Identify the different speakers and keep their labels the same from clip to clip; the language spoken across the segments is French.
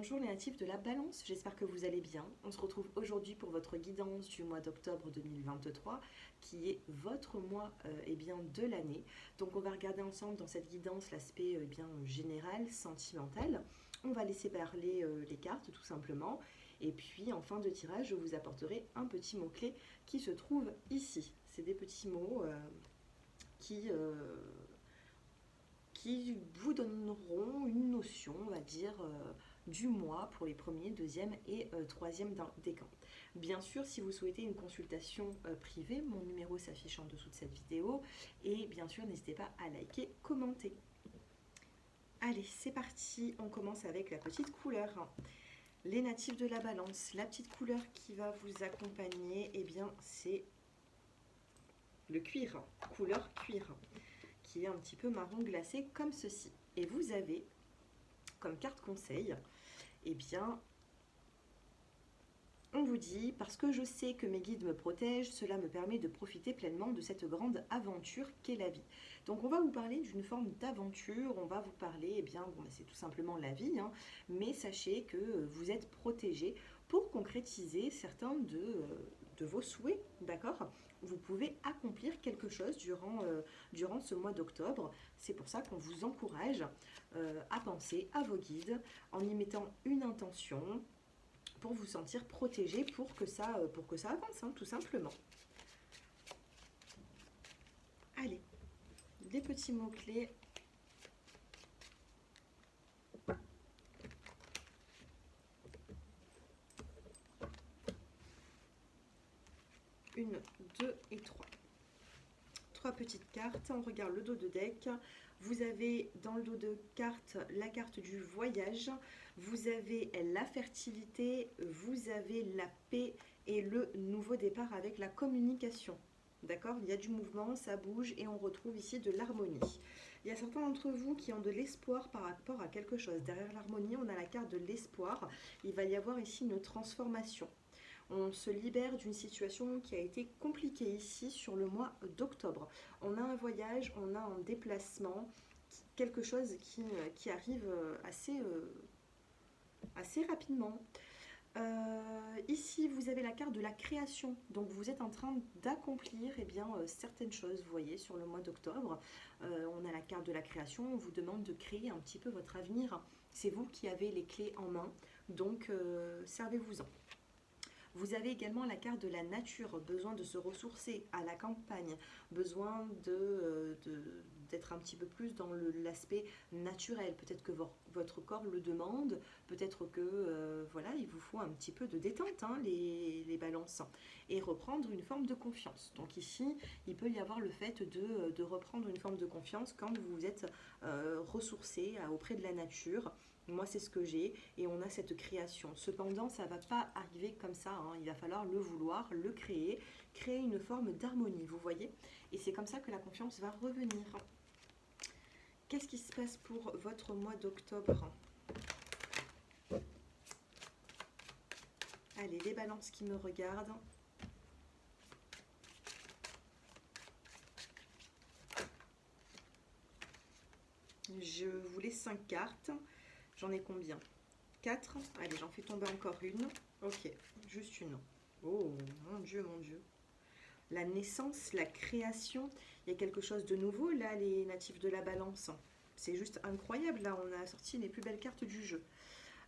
Speaker 1: Bonjour les natifs de la Balance, j'espère que vous allez bien. On se retrouve aujourd'hui pour votre guidance du mois d'octobre 2023 qui est votre mois de l'année. Donc on va regarder ensemble dans cette guidance l'aspect général, sentimental. On va laisser parler les cartes tout simplement. Et puis en fin de tirage, je vous apporterai un petit mot-clé qui se trouve ici. C'est des petits mots qui... qui vous donneront une notion, on va dire, du mois pour les premiers, deuxième et troisième décans. Bien sûr, si vous souhaitez une consultation privée, mon numéro s'affiche en dessous de cette vidéo. Et bien sûr, n'hésitez pas à liker, commenter. Allez, c'est parti, on commence avec la petite couleur. Les natifs de la Balance, la petite couleur qui va vous accompagner, eh bien, c'est le cuir, couleur cuir, qui est un petit peu marron glacé comme ceci. Et vous avez comme carte conseil, eh bien, on vous dit, parce que je sais que mes guides me protègent, cela me permet de profiter pleinement de cette grande aventure qu'est la vie. Donc on va vous parler d'une forme d'aventure, on va vous parler, eh bien, bon, c'est tout simplement la vie, hein, mais sachez que vous êtes protégé pour concrétiser certains de vos souhaits, d'accord? Vous pouvez accomplir quelque chose durant ce mois d'octobre. C'est pour ça qu'on vous encourage à penser à vos guides en y mettant une intention, pour vous sentir protégé, pour que ça avance, hein, tout simplement. Allez, des petits mots-clés. Une, deux et trois. Trois petites cartes. On regarde le dos de deck. Vous avez dans le dos de cartes la carte du voyage. Vous avez la fertilité. Vous avez la paix et le nouveau départ avec la communication. D'accord? Il y a du mouvement, ça bouge et on retrouve ici de l'harmonie. Il y a certains d'entre vous qui ont de l'espoir par rapport à quelque chose. Derrière l'harmonie, on a la carte de l'espoir. Il va y avoir ici une transformation. On se libère d'une situation qui a été compliquée ici sur le mois d'octobre. On a un voyage, on a un déplacement, quelque chose qui arrive assez rapidement. Ici, vous avez la carte de la création. Donc, vous êtes en train d'accomplir certaines choses, vous voyez, sur le mois d'octobre. On a la carte de la création. On vous demande de créer un petit peu votre avenir. C'est vous qui avez les clés en main. Donc, servez-vous-en. Vous avez également la carte de la nature, besoin de se ressourcer à la campagne, besoin d'être un petit peu plus dans l'aspect naturel. Peut-être que votre corps le demande, peut-être que voilà, il vous faut un petit peu de détente, hein, les balances, et reprendre une forme de confiance. Donc ici, il peut y avoir le fait de reprendre une forme de confiance quand vous vous êtes ressourcé auprès de la nature. Moi, c'est ce que j'ai et on a cette création. Cependant, ça ne va pas arriver comme ça, hein. Il va falloir le vouloir, le créer une forme d'harmonie, vous voyez. Et c'est comme ça que la confiance va revenir. Qu'est-ce qui se passe pour votre mois d'octobre? Allez, les balances qui me regardent. Je voulais 5 cartes. J'en ai combien? 4. Allez, j'en fais tomber encore une. Ok, juste une. Oh, mon Dieu, mon Dieu. La naissance, la création. Il y a quelque chose de nouveau, là, les natifs de la Balance. C'est juste incroyable. Là, on a sorti les plus belles cartes du jeu.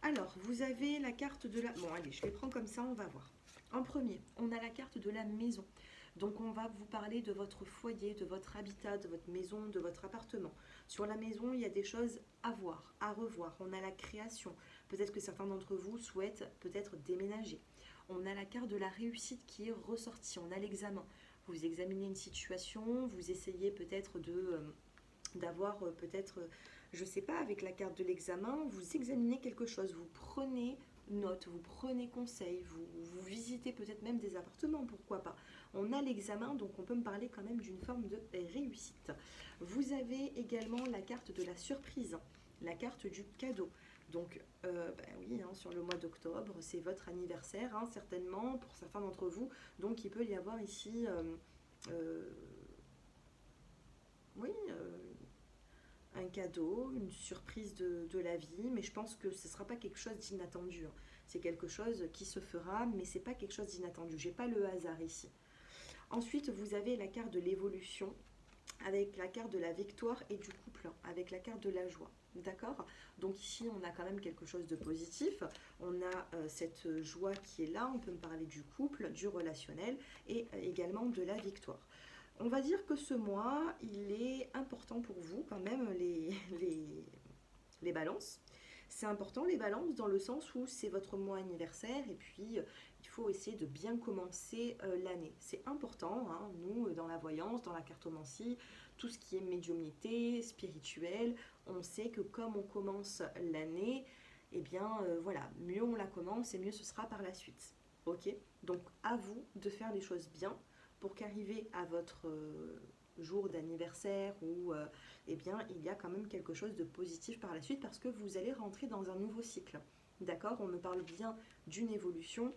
Speaker 1: Alors, vous avez la carte de la... Bon, allez, je les prends comme ça, on va voir. En premier, on a la carte de la maison. Donc, on va vous parler de votre foyer, de votre habitat, de votre maison, de votre appartement. Sur la maison, il y a des choses à voir, à revoir. On a la création. Peut-être que certains d'entre vous souhaitent peut-être déménager. On a la carte de la réussite qui est ressortie. On a l'examen. Vous examinez une situation, vous essayez peut-être d'avoir peut-être, je ne sais pas, avec la carte de l'examen, vous examinez quelque chose, vous prenez note, vous prenez conseil, vous visitez peut-être même des appartements, pourquoi pas. On a l'examen, donc on peut me parler quand même d'une forme de réussite. Vous avez également la carte de la surprise, la carte du cadeau. Donc, oui, hein, sur le mois d'octobre, c'est votre anniversaire, hein, certainement, pour certains d'entre vous. Donc, il peut y avoir ici... oui, un cadeau, une surprise de la vie, mais je pense que ce ne sera pas quelque chose d'inattendu, hein. C'est quelque chose qui se fera, mais c'est pas quelque chose d'inattendu. J'ai pas le hasard ici. Ensuite, vous avez la carte de l'évolution, avec la carte de la victoire et du couple, avec la carte de la joie. D'accord? Donc ici, on a quand même quelque chose de positif. On a cette joie qui est là. On peut me parler du couple, du relationnel et également de la victoire. On va dire que ce mois, il est important pour vous quand même, les balances. C'est important les balances dans le sens où c'est votre mois anniversaire et puis il faut essayer de bien commencer l'année. C'est important, hein, nous, dans la voyance, dans la cartomancie, tout ce qui est médiumnité, spirituel, on sait que comme on commence l'année, eh bien voilà, mieux on la commence et mieux ce sera par la suite. Ok? Donc à vous de faire les choses bien pour qu'arriver à votre jour d'anniversaire ou eh bien il y a quand même quelque chose de positif par la suite parce que vous allez rentrer dans un nouveau cycle. D'accord? On me parle bien d'une évolution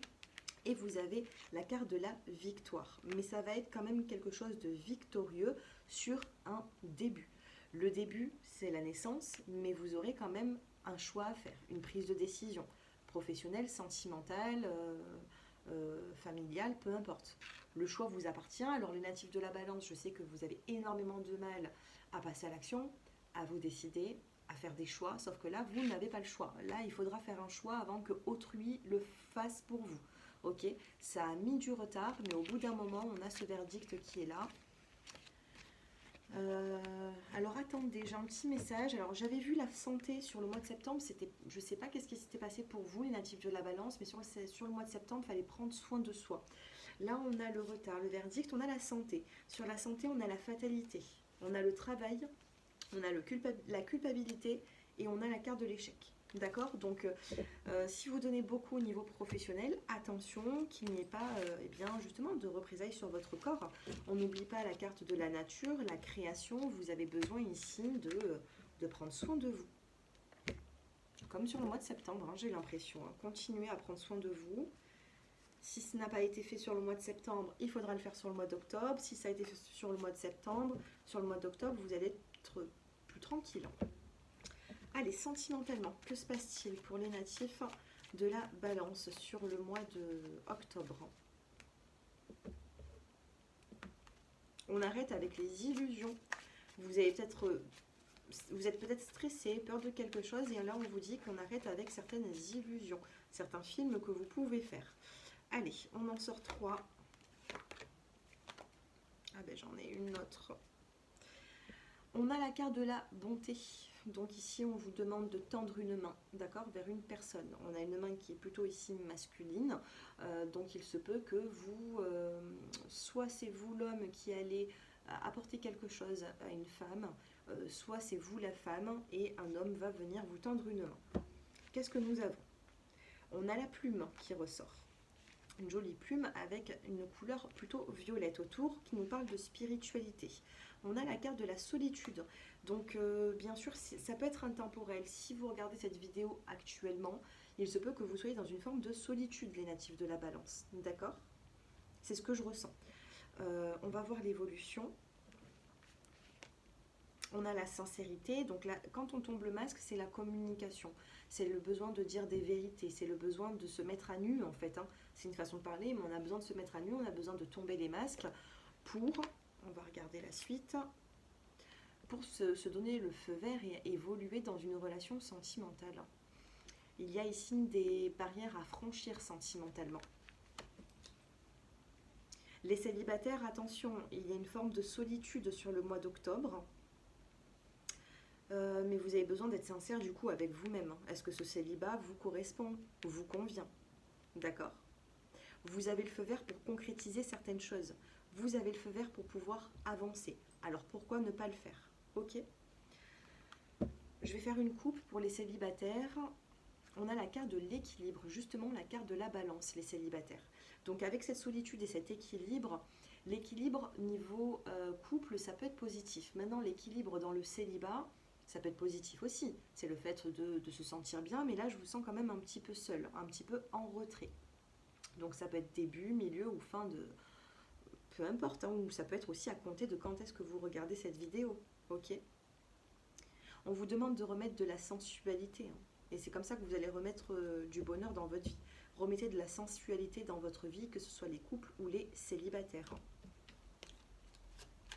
Speaker 1: et vous avez la carte de la victoire. Mais ça va être quand même quelque chose de victorieux sur un début. Le début, c'est la naissance, mais vous aurez quand même un choix à faire, une prise de décision professionnelle, sentimentale, familiale, peu importe. Le choix vous appartient. Alors les natifs de la balance, je sais que vous avez énormément de mal à passer à l'action, à vous décider, à faire des choix, sauf que là, vous n'avez pas le choix. Là, il faudra faire un choix avant que autrui le fasse pour vous. Ok, ça a mis du retard, mais au bout d'un moment, on a ce verdict qui est là. Alors attendez, j'ai un petit message. Alors j'avais vu la santé sur le mois de septembre. C'était, je ne sais pas qu'est-ce qui s'était passé pour vous, les natifs de la balance, mais sur le mois de septembre, il fallait prendre soin de soi. Là, on a le retard, le verdict, on a la santé. Sur la santé, on a la fatalité. On a le travail, on a la culpabilité et on a la carte de l'échec. D'accord? Donc, si vous donnez beaucoup au niveau professionnel, attention qu'il n'y ait pas eh bien, justement de représailles sur votre corps. On n'oublie pas la carte de la nature, la création. Vous avez besoin ici de prendre soin de vous. Comme sur le mois de septembre, hein, j'ai l'impression. Hein. Continuez à prendre soin de vous. Si ce n'a pas été fait sur le mois de septembre, il faudra le faire sur le mois d'octobre. Si ça a été fait sur le mois de septembre, sur le mois d'octobre, vous allez être plus tranquille. Allez, sentimentalement, que se passe-t-il pour les natifs de la balance sur le mois d'octobre? On arrête avec les illusions. Vous êtes peut-être stressé, peur de quelque chose, et là on vous dit qu'on arrête avec certaines illusions, certains films que vous pouvez faire. Allez, on en sort 3. Ah ben j'en ai une autre. On a la carte de la bonté. Donc ici, on vous demande de tendre une main, d'accord, vers une personne. On a une main qui est plutôt ici masculine. Donc il se peut que vous, soit c'est vous l'homme qui allez apporter quelque chose à une femme, soit c'est vous la femme et un homme va venir vous tendre une main. Qu'est-ce que nous avons? On a la plume qui ressort. Une jolie plume avec une couleur plutôt violette autour qui nous parle de spiritualité. On a la carte de la solitude. Donc bien sûr, ça peut être intemporel. Si vous regardez cette vidéo actuellement, il se peut que vous soyez dans une forme de solitude, les natifs de la balance. D'accord? C'est ce que je ressens. On va voir l'évolution. On a la sincérité. Donc là, quand on tombe le masque, c'est la communication. C'est le besoin de dire des vérités. C'est le besoin de se mettre à nu, en fait. Hein. C'est une façon de parler, mais on a besoin de se mettre à nu. On a besoin de tomber les masques pour... On va regarder la suite. Pour se donner le feu vert et évoluer dans une relation sentimentale. Il y a ici des barrières à franchir sentimentalement. Les célibataires, attention, il y a une forme de solitude sur le mois d'octobre. Mais vous avez besoin d'être sincère du coup avec vous-même. Est-ce que ce célibat vous correspond, vous convient? D'accord? Vous avez le feu vert pour concrétiser certaines choses. Vous avez le feu vert pour pouvoir avancer. Alors pourquoi ne pas le faire? Ok? Je vais faire une coupe pour les célibataires. On a la carte de l'équilibre, justement la carte de la balance, les célibataires. Donc avec cette solitude et cet équilibre, l'équilibre niveau couple, ça peut être positif. Maintenant, l'équilibre dans le célibat, ça peut être positif aussi. C'est le fait de se sentir bien, mais là, je vous sens quand même un petit peu seul, un petit peu en retrait. Donc ça peut être début, milieu ou fin de... Peu importe, hein, ou ça peut être aussi à compter de quand est-ce que vous regardez cette vidéo. Ok? On vous demande de remettre de la sensualité, hein. Et c'est comme ça que vous allez remettre du bonheur dans votre vie. Remettez de la sensualité dans votre vie, que ce soit les couples ou les célibataires, hein.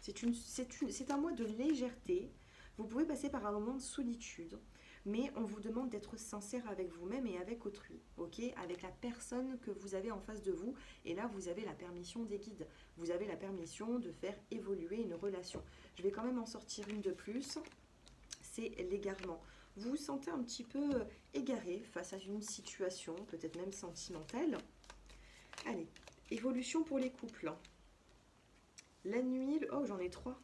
Speaker 1: C'est un mois de légèreté. Vous pouvez passer par un moment de solitude, mais on vous demande d'être sincère avec vous-même et avec autrui, ok? Avec la personne que vous avez en face de vous. Et là, vous avez la permission des guides. Vous avez la permission de faire évoluer une relation. Je vais quand même en sortir une de plus. C'est l'égarement. Vous vous sentez un petit peu égaré face à une situation, peut-être même sentimentale. Allez, évolution pour les couples. La nuit, oh j'en ai 3.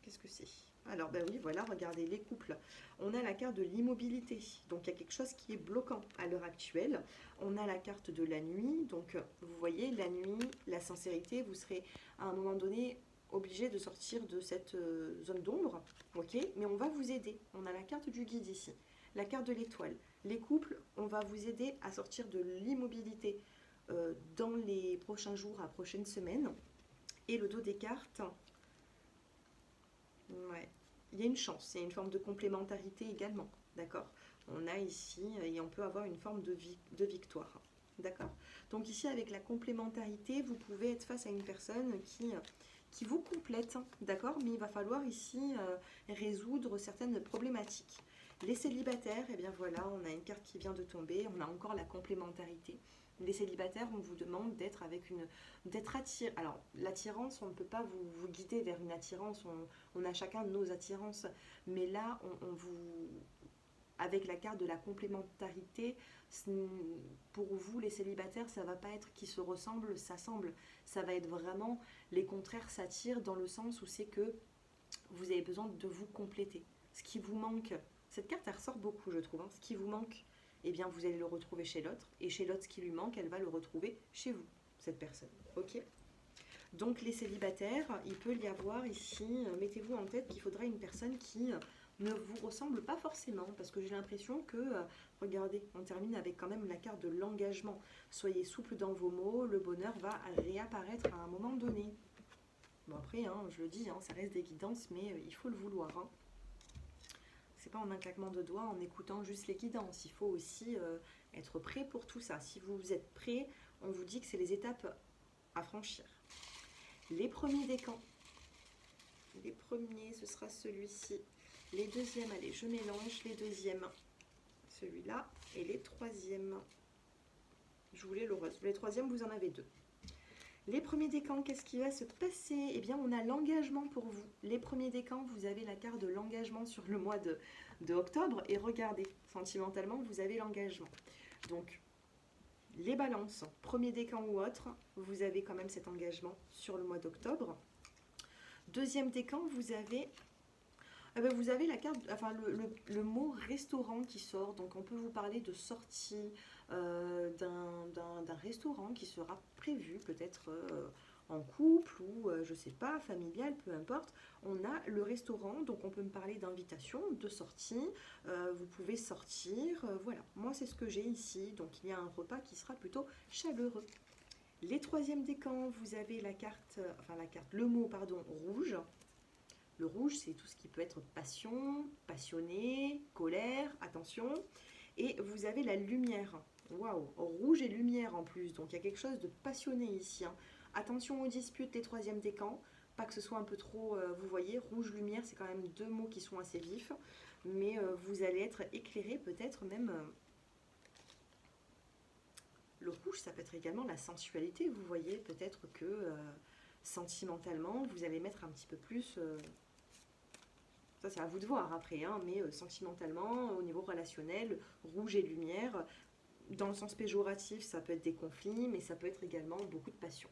Speaker 1: Qu'est-ce que c'est? Alors ben oui, voilà, regardez les couples. On a la carte de l'immobilité, donc il y a quelque chose qui est bloquant à l'heure actuelle. On a la carte de la nuit, donc vous voyez, la nuit, la sincérité, vous serez à un moment donné obligé de sortir de cette zone d'ombre, ok? Mais on va vous aider. On a la carte du guide ici, la carte de l'étoile. Les couples, on va vous aider à sortir de l'immobilité dans les prochains jours, à prochaines semaines. Et le dos des cartes, ouais, il y a une chance, il y a une forme de complémentarité également, d'accord? On a ici, et on peut avoir une forme de victoire, d'accord? Donc ici, avec la complémentarité, vous pouvez être face à une personne qui vous complète, d'accord? Mais il va falloir ici résoudre certaines problématiques. Les célibataires, eh bien voilà, on a une carte qui vient de tomber, on a encore la complémentarité. Les célibataires, on vous demande d'être attiré. Alors, l'attirance, on ne peut pas vous guider vers une attirance, on a chacun nos attirances. Mais là, avec la carte de la complémentarité, pour vous, les célibataires, ça ne va pas être qui se ressemblent, s'assemblent. Ça va être vraiment, les contraires s'attirent dans le sens où c'est que vous avez besoin de vous compléter. Ce qui vous manque, cette carte, elle ressort beaucoup, je trouve, hein. Ce qui vous manque, eh bien, vous allez le retrouver chez l'autre. Et chez l'autre, ce qui lui manque, elle va le retrouver chez vous, cette personne. Ok? Donc, les célibataires, il peut y avoir ici, mettez-vous en tête qu'il faudra une personne qui ne vous ressemble pas forcément. Parce que j'ai l'impression que, regardez, on termine avec quand même la carte de l'engagement. Soyez souple dans vos mots, le bonheur va réapparaître à un moment donné. Bon, après, hein, je le dis, hein, ça reste des guidances, mais il faut le vouloir, hein. C'est pas en un claquement de doigts, en écoutant juste les guidances. Il faut aussi être prêt pour tout ça. Si vous êtes prêt, on vous dit que c'est les étapes à franchir. Les premiers décans. Les premiers, ce sera celui-ci. Les deuxièmes, allez, je mélange. Les deuxièmes, celui-là. Et les troisièmes. Je voulais le rose. Les troisièmes, vous en avez 2. Les premiers décans, qu'est-ce qui va se passer? Eh bien, on a l'engagement pour vous. Les premiers décans, vous avez la carte de l'engagement sur le mois de octobre. Et regardez, sentimentalement, vous avez l'engagement. Donc, les balances, premier décan ou autre, vous avez quand même cet engagement sur le mois d'octobre. Deuxième décan, vous avez la carte, enfin le mot restaurant qui sort. Donc on peut vous parler de sortie d'un restaurant qui sera prévu peut-être en couple ou je sais pas, familial, peu importe. On a le restaurant, donc on peut me parler d'invitation, de sortie. Vous pouvez sortir, voilà. Moi c'est ce que j'ai ici, donc il y a un repas qui sera plutôt chaleureux. Les troisièmes décans, vous avez le mot rouge. Le rouge, c'est tout ce qui peut être passion, passionné, colère, attention. Et vous avez la lumière. Waouh, rouge et lumière en plus. Donc il y a quelque chose de passionné ici, hein. Attention aux disputes, les troisièmes décans. Pas que ce soit un peu trop, vous voyez, rouge, lumière, c'est quand même 2 mots qui sont assez vifs. Mais vous allez être éclairé, peut-être même... le rouge, ça peut être également la sensualité. Vous voyez, peut-être que sentimentalement, vous allez mettre un petit peu plus... ça, c'est à vous de voir après, hein, mais sentimentalement, au niveau relationnel, rouge et lumière, dans le sens péjoratif, ça peut être des conflits, mais ça peut être également beaucoup de passion.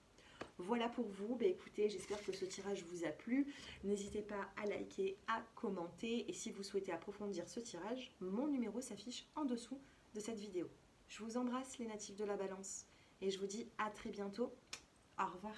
Speaker 1: Voilà pour vous. Bah, écoutez, j'espère que ce tirage vous a plu. N'hésitez pas à liker, à commenter. Et si vous souhaitez approfondir ce tirage, mon numéro s'affiche en dessous de cette vidéo. Je vous embrasse les natifs de la Balance et je vous dis à très bientôt. Au revoir.